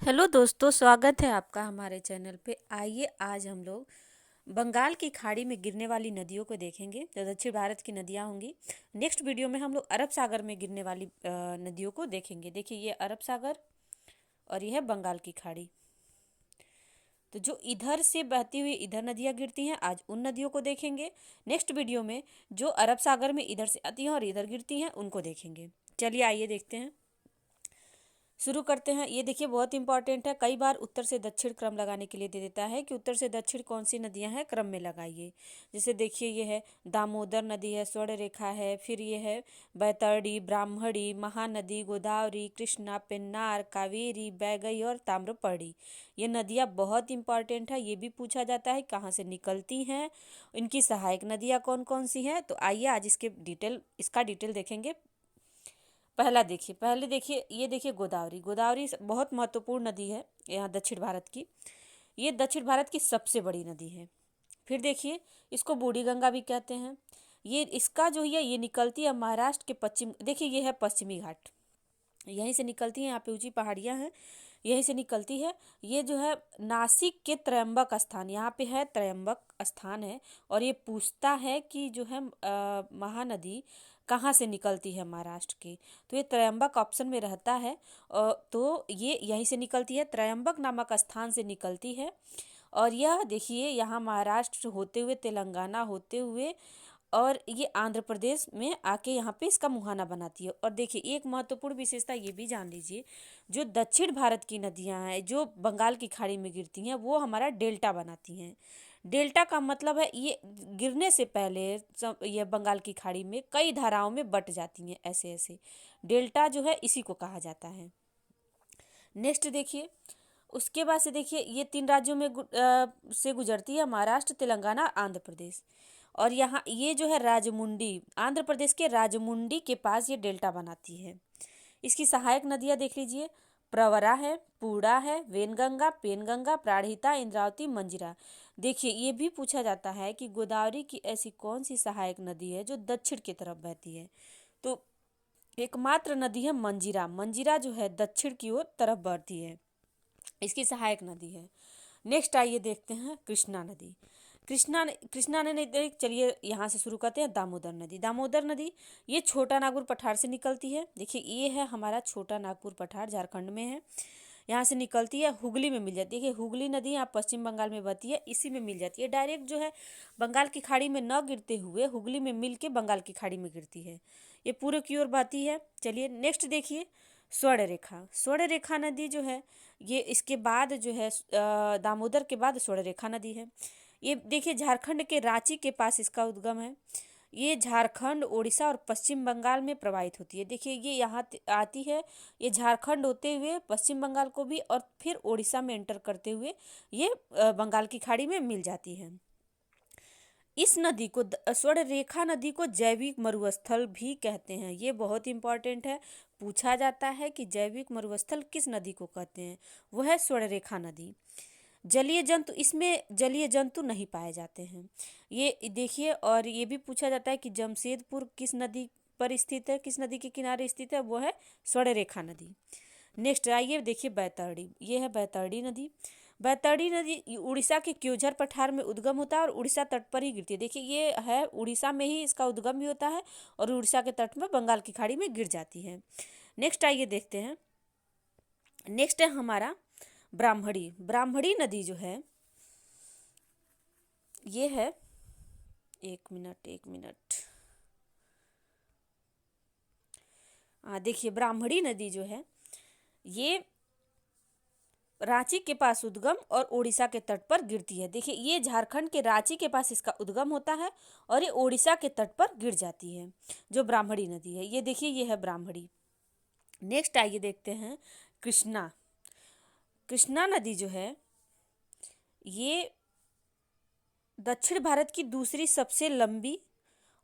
Hello दोस्तों, स्वागत है आपका हमारे चैनल पे। आइए आज हम लोग बंगाल की खाड़ी में गिरने वाली नदियों को देखेंगे, जो दक्षिण भारत की नदियाँ होंगी। नेक्स्ट वीडियो में हम लोग अरब सागर में गिरने वाली नदियों को देखेंगे। देखिए, ये अरब सागर और ये है बंगाल की खाड़ी। तो जो इधर से बहती हुई इधर नदियाँ गिरती हैं, आज उन नदियों को देखेंगे। नेक्स्ट वीडियो में जो अरब सागर में इधर से आती हैं और इधर गिरती हैं, उनको देखेंगे। चलिए आइए देखते हैं, शुरू करते हैं। ये देखिए, बहुत इंपॉर्टेंट है। कई बार उत्तर से दक्षिण क्रम लगाने के लिए दे देता है कि उत्तर से दक्षिण कौन सी नदियां हैं, क्रम में लगाइए। जैसे देखिए, ये है दामोदर नदी है, स्वर्ण रेखा है, फिर ये है बैतरणी, ब्राह्मणी, महानदी, गोदावरी, कृष्णा, पेन्नार, कावेरी, बैगई और ताम्रपर्णी। ये नदियाँ बहुत इंपॉर्टेंट है। ये भी पूछा जाता है कहाँ से निकलती हैं, इनकी सहायक नदियाँ कौन कौन सी हैं। तो आइए आज इसका डिटेल देखेंगे। पहले देखिए, ये देखिए गोदावरी। गोदावरी बहुत महत्वपूर्ण नदी है यहाँ दक्षिण भारत की। ये दक्षिण भारत की सबसे बड़ी नदी है। फिर देखिए, इसको बूढ़ी गंगा भी कहते हैं। ये इसका जो है, ये निकलती है महाराष्ट्र के पश्चिम। देखिए, ये है पश्चिमी घाट, यहीं से निकलती है। यहाँ पे ऊंची पहाड़ियाँ हैं, यहीं से निकलती है। ये जो है नासिक के त्रयंबक स्थान, यहाँ पे है त्रयंबक स्थान है। और ये पूछता है कि जो है महानदी कहाँ से निकलती है महाराष्ट्र की, तो ये त्रयंबक ऑप्शन में रहता है। तो ये यहीं से निकलती है, त्रयंबक नामक स्थान से निकलती है। और यह देखिए, यहाँ महाराष्ट्र होते हुए, तेलंगाना होते हुए, और ये आंध्र प्रदेश में आके यहाँ पे इसका मुहाना बनाती है। और देखिए, एक महत्वपूर्ण विशेषता ये भी जान लीजिए, जो दक्षिण भारत की नदियाँ हैं जो बंगाल की खाड़ी में गिरती हैं, वो हमारा डेल्टा बनाती हैं। डेल्टा का मतलब है ये गिरने से पहले ये बंगाल की खाड़ी में कई धाराओं में बट जाती हैं, ऐसे ऐसे। डेल्टा जो है इसी को कहा जाता है। नेक्स्ट देखिए, उसके बाद से देखिए, ये 3 राज्यों में से गुजरती है, महाराष्ट्र, तेलंगाना, आंध्र प्रदेश। और यहाँ ये जो है राजमुंडी, आंध्र प्रदेश के राजमुंडी के पास ये डेल्टा बनाती है। इसकी सहायक नदियाँ देख लीजिए, प्रवरा है, पूर्णा है, वेनगंगा, पेनगंगा, प्राणहिता, इंद्रावती, मंजिरा। देखिए, ये भी पूछा जाता है कि गोदावरी की ऐसी कौन सी सहायक नदी है जो दक्षिण की तरफ बहती है। तो एकमात्र नदी है मंजिरा। मंजिरा जो है दक्षिण की ओर तरफ बढ़ती है, इसकी सहायक नदी है। नेक्स्ट आइए देखते हैं कृष्णा नदी। कृष्णा नदी, चलिए यहाँ से शुरू करते हैं। दामोदर नदी। दामोदर नदी ये छोटा नागपुर पठार से निकलती है। देखिए, ये है हमारा छोटा नागपुर पठार, झारखंड में है। यहाँ से निकलती है, हुगली में मिल जाती है। देखिए, हुगली नदी यहाँ पश्चिम बंगाल में बहती है, इसी में मिल जाती है। डायरेक्ट जो है बंगाल की खाड़ी में न गिरते हुए हुगली में मिल के बंगाल की खाड़ी में गिरती है। ये पूरे की ओर बहती है। चलिए नेक्स्ट देखिए, स्वर्ण रेखा। स्वर्ण रेखा नदी जो है, ये इसके बाद जो है दामोदर के बाद स्वर्ण रेखा नदी है। ये देखिए, झारखंड के रांची के पास इसका उद्गम है। ये झारखंड, उड़ीसा और पश्चिम बंगाल में प्रवाहित होती है। देखिए, ये यहाँ आती है, ये झारखंड होते हुए पश्चिम बंगाल को भी और फिर उड़ीसा में एंटर करते हुए ये बंगाल की खाड़ी में मिल जाती है। इस नदी को, स्वर्ण रेखा नदी को, जैविक मरुस्थल भी कहते हैं। ये बहुत इंपॉर्टेंट है, पूछा जाता है कि जैविक मरुस्थल किस नदी को कहते हैं। वो है स्वर्ण रेखा नदी। जलीय जंतु, इसमें जलीय जंतु नहीं पाए जाते हैं। ये देखिए, और ये भी पूछा जाता है कि जमशेदपुर किस नदी पर स्थित है, किस नदी के किनारे स्थित है, वो है स्वर्ण रेखा नदी। नेक्स्ट आइए देखिए, बैतरणी। ये है बैतरणी नदी। बैतरणी नदी उड़ीसा के क्योंझर पठार में उद्गम होता है और उड़ीसा तट पर ही गिरती है। देखिए, ये है उड़ीसा में ही इसका उद्गम भी होता है और उड़ीसा के तट में बंगाल की खाड़ी में गिर जाती है। नेक्स्ट आइए देखते हैं, नेक्स्ट है हमारा ब्राह्मणी। ब्राह्मणी नदी जो है, ये है, एक मिनट, हाँ देखिए, ब्राह्मणी नदी जो है, ये रांची के पास उद्गम और उड़ीसा के तट पर गिरती है। देखिए, ये झारखंड के रांची के पास इसका उद्गम होता है और ये उड़ीसा के तट पर गिर जाती है, जो ब्राह्मणी नदी है। ये देखिए, ये है ब्राह्मणी। नेक्स्ट आइए देखते हैं कृष्णा। कृष्णा नदी जो है, ये दक्षिण भारत की दूसरी सबसे लंबी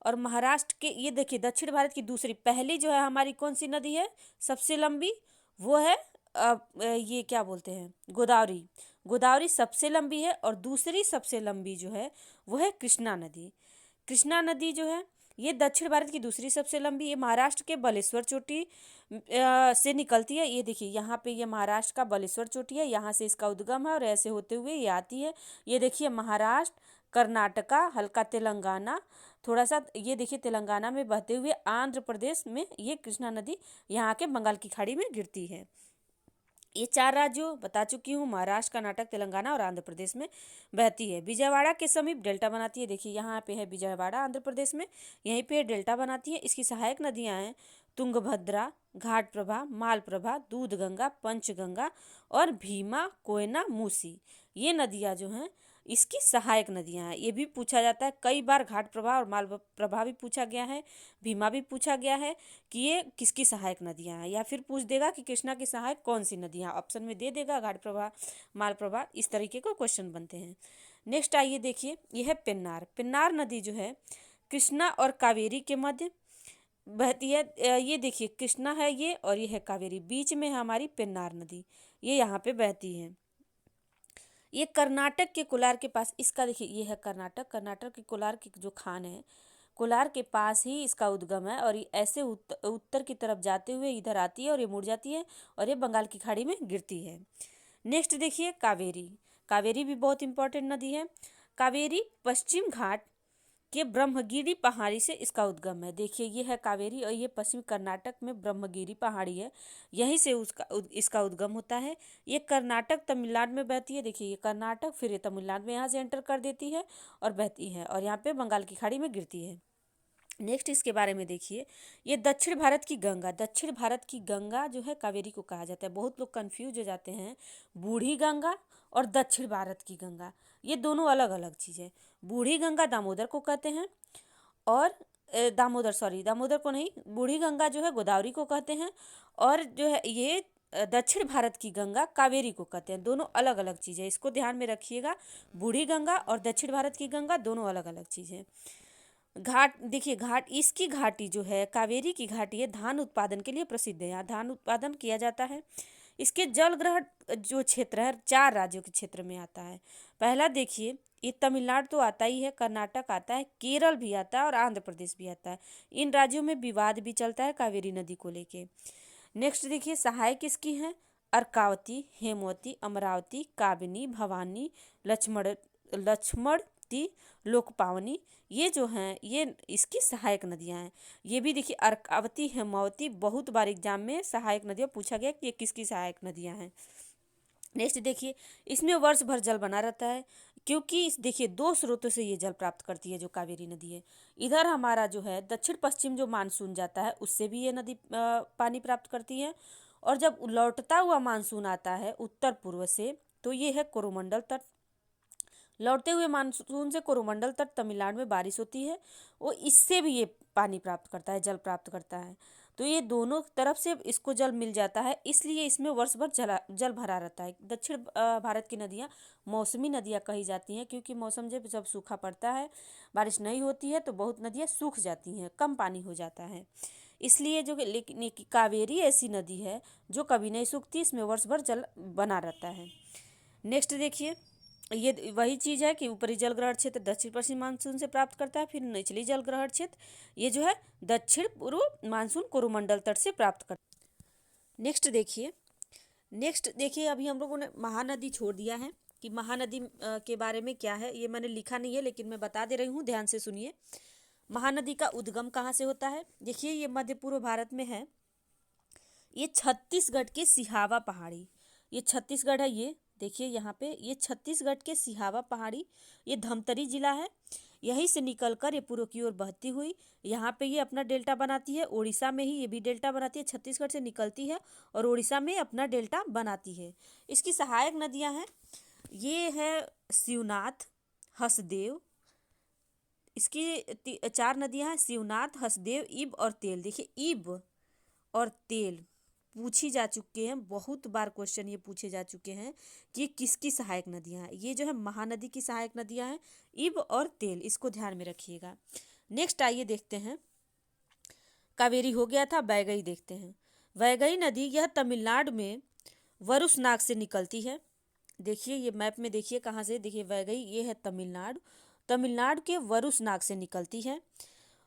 और महाराष्ट्र के, ये देखिए दक्षिण भारत की दूसरी, पहली जो है हमारी कौन सी नदी है सबसे लंबी, वो है ये क्या बोलते हैं, गोदावरी। गोदावरी सबसे लंबी है और दूसरी सबसे लंबी जो है वो है कृष्णा नदी। कृष्णा नदी जो है ये दक्षिण भारत की दूसरी सबसे लंबी, ये महाराष्ट्र के बालेश्वर चोटी से निकलती है। ये देखिए यहाँ पे ये महाराष्ट्र का बालेश्वर चोटी है, यहाँ से इसका उद्गम है और ऐसे होते हुए ये आती है। ये देखिए महाराष्ट्र, कर्नाटका, हल्का तेलंगाना, थोड़ा सा ये देखिए तेलंगाना में बहते हुए आंध्र प्रदेश में ये कृष्णा नदी यहाँ के बंगाल की खाड़ी में गिरती है। ये 4 राज्यों बता चुकी हूँ, महाराष्ट्र, कर्नाटक, तेलंगाना और आंध्र प्रदेश में बहती है। विजयवाड़ा के समीप डेल्टा बनाती है। देखिए यहाँ पे है विजयवाड़ा आंध्र प्रदेश में, यहीं पे डेल्टा बनाती है। इसकी सहायक नदियाँ हैं तुंगभद्रा, घाटप्रभा, मालप्रभा, दूधगंगा, पंचगंगा और भीमा, कोयना, मूसी। ये नदियाँ जो हैं इसकी सहायक नदियाँ हैं। ये भी पूछा जाता है कई बार, घाट प्रभा और माल प्रभा भी पूछा गया है, भीमा भी पूछा गया है कि ये किसकी सहायक नदियाँ हैं, या फिर पूछ देगा कि कृष्णा की सहायक कौन सी नदियाँ, ऑप्शन में दे देगा घाट प्रभा, माल प्रभा, इस तरीके के क्वेश्चन बनते हैं। नेक्स्ट आइए देखिए, यह है पेन्नार। पेन्नार नदी जो है कृष्णा और कावेरी के मध्य बहती है। ये देखिए कृष्णा है ये और ये है कावेरी, बीच में है हमारी पेन्नार नदी, ये यहाँ पे बहती है। ये कर्नाटक के कोलार के पास, इसका देखिए ये है कर्नाटक, कर्नाटक के कोलार की जो खान है, कोलार के पास ही इसका उद्गम है और ये ऐसे उत्तर की तरफ जाते हुए इधर आती है और ये मुड़ जाती है और ये बंगाल की खाड़ी में गिरती है। नेक्स्ट देखिए कावेरी। कावेरी भी बहुत इंपॉर्टेंट नदी है। कावेरी पश्चिम घाट के ब्रह्मगिरी पहाड़ी से इसका उद्गम है। देखिए ये है कावेरी और ये पश्चिम कर्नाटक में ब्रह्मगिरी पहाड़ी है, यहीं से इसका उद्गम होता है। ये कर्नाटक तमिलनाडु में बहती है। देखिए ये कर्नाटक, फिर ये तमिलनाडु में यहाँ से एंटर कर देती है और बहती है और यहाँ पे बंगाल की खाड़ी में गिरती है। नेक्स्ट इसके बारे में देखिए, ये दक्षिण भारत की गंगा। दक्षिण भारत की गंगा जो है कावेरी को कहा जाता है। बहुत लोग कंफ्यूज हो जाते हैं, बूढ़ी गंगा और दक्षिण भारत की गंगा, ये दोनों अलग अलग चीज़ें। बूढ़ी गंगा दामोदर को कहते हैं और दामोदर को नहीं, बूढ़ी गंगा जो है गोदावरी को कहते हैं, और जो है ये दक्षिण भारत की गंगा कावेरी को कहते हैं। दोनों अलग अलग चीज़ें, इसको ध्यान में रखिएगा। बूढ़ी गंगा और दक्षिण भारत की गंगा दोनों अलग अलग चीज़ें। घाट देखिए, घाट इसकी घाटी जो है कावेरी की घाटी है, धान उत्पादन के लिए प्रसिद्ध है। यहाँ धान उत्पादन किया जाता है। इसके जल ग्रहण जो क्षेत्र है 4 राज्यों के क्षेत्र में आता है। पहला देखिए, ये तमिलनाडु तो आता ही है, कर्नाटक आता है, केरल भी आता है और आंध्र प्रदेश भी आता है। इन राज्यों में विवाद भी चलता है कावेरी नदी को लेके। नेक्स्ट देखिए, सहायक किसकी हैं? अर्कावती, हेमवती, अमरावती, काबिनी, भवानी, लक्ष्मणती, लोकपावनी, ये जो हैं ये इसकी सहायक नदियां हैं। ये भी देखिए अर्कावती, हेमावती, बहुत बार एग्जाम में सहायक नदियां पूछा गया कि ये किसकी सहायक नदियां हैं। नेक्स्ट देखिए, इसमें वर्ष भर जल बना रहता है क्योंकि देखिए 2 स्रोतों से ये जल प्राप्त करती है जो कावेरी नदी है। इधर हमारा जो है दक्षिण पश्चिम जो मानसून जाता है उससे भी ये नदी पानी प्राप्त करती है, और जब लौटता हुआ मानसून आता है उत्तर पूर्व से तो ये है कोरोमंडल तट। लौटते हुए मानसून से कोरोमंडल तट तमिलनाडु में बारिश होती है, वो इससे भी ये पानी प्राप्त करता है, जल प्राप्त करता है। तो ये दोनों तरफ से इसको जल मिल जाता है, इसलिए इसमें वर्ष भर जल भरा रहता है। दक्षिण भारत की नदियाँ मौसमी नदियाँ कही जाती हैं क्योंकि मौसम जब सूखा पड़ता है, बारिश नहीं होती है, तो बहुत नदियाँ सूख जाती हैं, कम पानी हो जाता है। इसलिए जो लेकिन कावेरी ऐसी नदी है जो कभी नहीं सूखती, इसमें वर्ष भर जल बना रहता है। नेक्स्ट देखिए, ये वही चीज़ है कि ऊपरी जलग्रहण क्षेत्र दक्षिण पश्चिम मानसून से प्राप्त करता है, फिर निचली जलग्रहण क्षेत्र ये जो है दक्षिण पूर्व मानसून कोरोमंडल तट से प्राप्त करता है। नेक्स्ट देखिए, अभी हम लोगों ने महानदी छोड़ दिया है कि महानदी के बारे में क्या है, ये मैंने लिखा नहीं है लेकिन मैं बता दे रही हूँ, ध्यान से सुनिए। महानदी का उद्गम कहाँ से होता है? देखिए ये मध्य पूर्व भारत में है, ये छत्तीसगढ़ के सिहावा पहाड़ी, ये छत्तीसगढ़ है, ये देखिए यहाँ पे ये छत्तीसगढ़ के सिहावा पहाड़ी, ये धमतरी जिला है, यहीं से निकलकर ये पूर्व की ओर बहती हुई यहाँ पे ये अपना डेल्टा बनाती है। उड़ीसा में ही ये भी डेल्टा बनाती है, छत्तीसगढ़ से निकलती है और उड़ीसा में अपना डेल्टा बनाती है। इसकी सहायक नदियाँ हैं, ये है शिवनाथ, हसदेव, इसकी 4 नदियाँ हैं, शिवनाथ, हसदेव, इब और तेल। देखिए इब और तेल पूछी जा चुके हैं, बहुत बार क्वेश्चन ये पूछे जा चुके हैं कि किसकी सहायक नदियाँ हैं। ये जो है महानदी की सहायक नदियाँ हैं, इब और तेल, इसको ध्यान में रखिएगा। नेक्स्ट आइए देखते हैं, कावेरी हो गया था, वैगई देखते हैं। वैगई नदी यह तमिलनाडु में वरुसनाग से निकलती है। देखिए ये मैप में देखिए कहाँ से, देखिए वैगई ये है तमिलनाडु, तमिलनाडु के वरुसनाग से निकलती है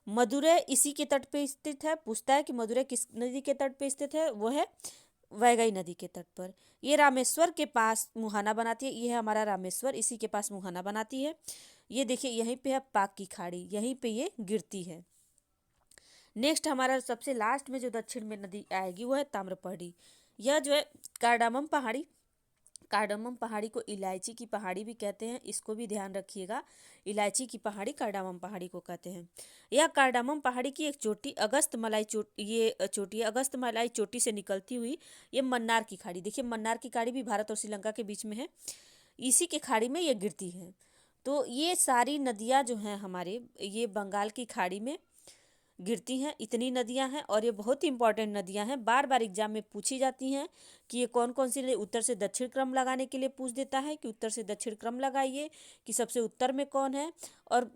मदुरै इसी के तट पे स्थित है। पूछता है कि मदुरै किस नदी के तट पे स्थित है, वो है वैगई नदी के तट पर। ये रामेश्वर के पास मुहाना बनाती है। ये है हमारा रामेश्वर, इसी के पास मुहाना बनाती है। ये देखिए यहीं पे है पाक की खाड़ी, यहीं पे ये गिरती है। नेक्स्ट हमारा सबसे लास्ट में जो दक्षिण में नदी आएगी वो है ताम्रपरनी। यह जो है कार्डामम पहाड़ी, कार्डामम पहाड़ी को इलायची की पहाड़ी भी कहते हैं, इसको भी ध्यान रखिएगा। इलायची की पहाड़ी कार्डामम पहाड़ी को कहते हैं। यह कार्डामम पहाड़ी की एक चोटी अगस्त मलाई चोटी है। अगस्त मलाई चोटी से निकलती हुई ये मन्नार की खाड़ी, देखिए मन्नार की खाड़ी भी भारत और श्रीलंका के बीच में है, इसी के खाड़ी में ये गिरती है। तो ये सारी नदियाँ जो हैं हमारे, ये बंगाल की खाड़ी में गिरती हैं। इतनी नदियां हैं और ये बहुत ही इंपॉर्टेंट नदियां हैं, बार बार एग्जाम में पूछी जाती हैं कि ये कौन कौन सी नदी। उत्तर से दक्षिण क्रम लगाने के लिए पूछ देता है कि उत्तर से दक्षिण क्रम लगाइए कि सबसे उत्तर में कौन है। और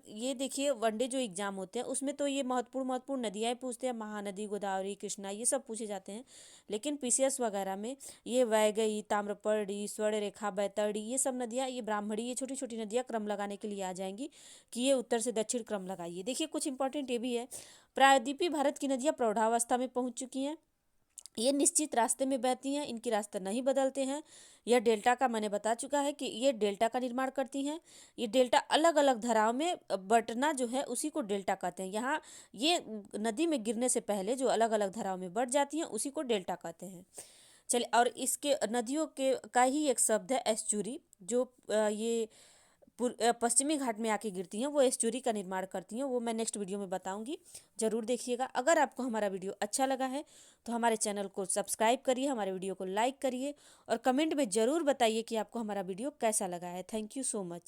ये देखिए वनडे जो एग्जाम होते हैं उसमें तो ये महत्वपूर्ण नदियाँ पूछते हैं, महानदी, गोदावरी, कृष्णा, ये सब पूछे जाते हैं। लेकिन पीसीएस वगैरह में ये वैगई, ताम्रपरनी, स्वर्णरेखा, बैतरणी, ये सब नदियाँ, ये ब्राह्मणी, ये छोटी छोटी नदियाँ क्रम लगाने के लिए आ जाएंगी कि ये उत्तर से दक्षिण क्रम लगाइए। देखिए कुछ इंपॉर्टेंट ये भी है, प्रायद्वीपीय भारत की नदियाँ प्रौढ़ावस्था में पहुंच चुकी हैं। ये निश्चित रास्ते में बहती हैं, इनकी रास्ता नहीं बदलते हैं। यह डेल्टा का मैंने बता चुका है कि ये डेल्टा का निर्माण करती हैं। ये डेल्टा अलग अलग धाराओं में बंटना जो है उसी को डेल्टा कहते हैं। यहाँ ये नदी में गिरने से पहले जो अलग अलग धाराओं में बट जाती हैं उसी को डेल्टा कहते हैं। चलिए, और इसके नदियों के का ही एक शब्द है एस्चुरी, जो ये पश्चिमी घाट में आके गिरती हैं, वो एस्चुरी का निर्माण करती हैं। वो मैं नेक्स्ट वीडियो में बताऊंगी, जरूर देखिएगा। अगर आपको हमारा वीडियो अच्छा लगा है तो हमारे चैनल को सब्सक्राइब करिए, हमारे वीडियो को लाइक करिए और कमेंट में ज़रूर बताइए कि आपको हमारा वीडियो कैसा लगा है। Thank you so much.